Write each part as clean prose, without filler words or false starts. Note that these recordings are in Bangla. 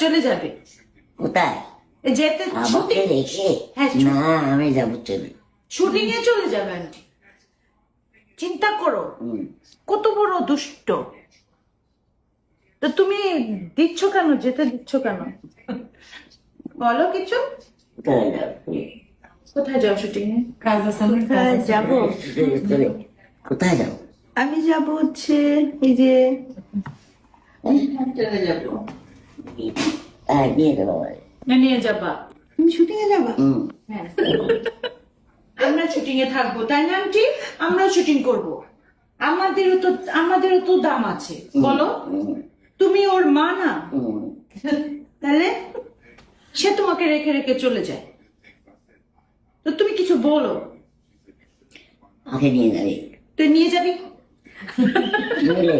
চলে যাবে। কোথায়? যেতে আমাকে রেখে? হ্যাঁ, না, আমি যাবো চলে। শুটিং এ চলে যাবে আন্টি। চিন্তা করো, কত বড় দুষ্ট। তো তুমি দিচ্ছ কেন, যেতে দিচ্ছ কেন? বলো কিছু। কোথায় যাবো? কোথায় যাও শুটিং এ? কোথায় যাব? কোথায় যাবো? আমি যাব হচ্ছে এই যে চলে যাবো। নিয়ে যাবো আমায়। নিয়ে যাবা? তুমি শুটিং এ যাবা? হ্যাঁ, আমরা শুটিং এ থাকবো, তাই না আন্টি? আমরাও শুটিং করব। আমাদেরও তো দাম আছে, বলো। তুমি ওর মা না, তাহলে সে তোমাকে রেখে রেখে চলে যায়, তো তুমি কিছু বলো। আমাকে নিয়ে যাবে। তুই নিয়ে যাবি? বুঝলে?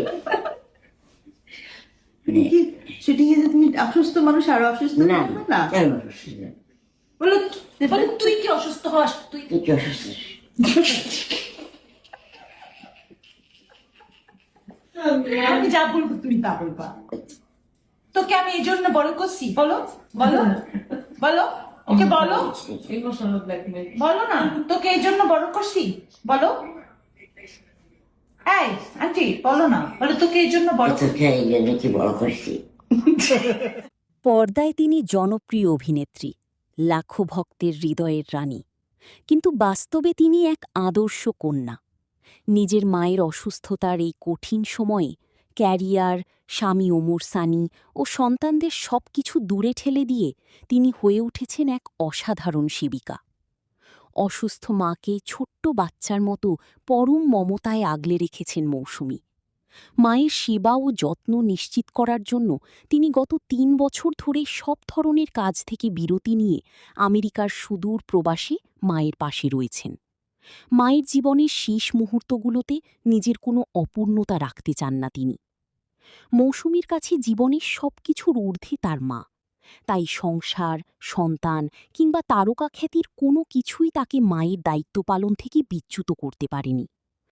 কি শুটিং এ যে তুমি অসুস্থ মানুষ আরো অসুস্থ না, থাকবে না? কেন অসুস্থ? বলো, বলো তুই কি অসুস্থ হস? তুই তুই কি অসুস্থ? আমি যা বলবো তুমি তা বলবা। তোকে আমি এই জন্য বড় করছি, বলো বলো বলো, ওকে বলো, ইমোশনাল ব্ল্যাকমেল। বলো না, তোকে এই জন্য বড় করছি, বলো। এই আন্টি বলো না, বলো তোকে এই জন্য বড় তোকে এই জন্য কি বড় করছি? পর্দায় তিনি জনপ্রিয় অভিনেত্রী, লাখো ভক্তের হৃদয়ের রানী, কিন্তু বাস্তবে তিনি এক আদর্শ কন্যা। নিজের মায়ের অসুস্থতার এই কঠিন সময়ে ক্যারিয়ার, স্বামী ওমর সানি ও সন্তানদের সবকিছু দূরে ঠেলে দিয়ে তিনি হয়ে উঠেছেন এক অসাধারণ সেবিকা। অসুস্থ মাকে ছোট্ট বাচ্চার মতো পরম মমতায় আগলে রেখেছেন মৌসুমী। মায়ের সেবা ও যত্ন নিশ্চিত করার জন্য তিনি গত ৩ বছর ধরে সব ধরনের কাজ থেকে বিরতি নিয়ে আমেরিকার সুদূর প্রবাসে মায়ের পাশে রয়েছেন। মায়ের জীবনের শেষ মুহূর্তগুলোতে নিজের কোনো অপূর্ণতা রাখতে চান না তিনি। মৌসুমীর কাছে জীবনের সবকিছুর ঊর্ধ্বে তার মা, তাই সংসার, সন্তান কিংবা তারকা খ্যাতির কোনো কিছুই তাকে মায়ের দায়িত্ব পালন থেকে বিচ্যুত করতে পারেনি।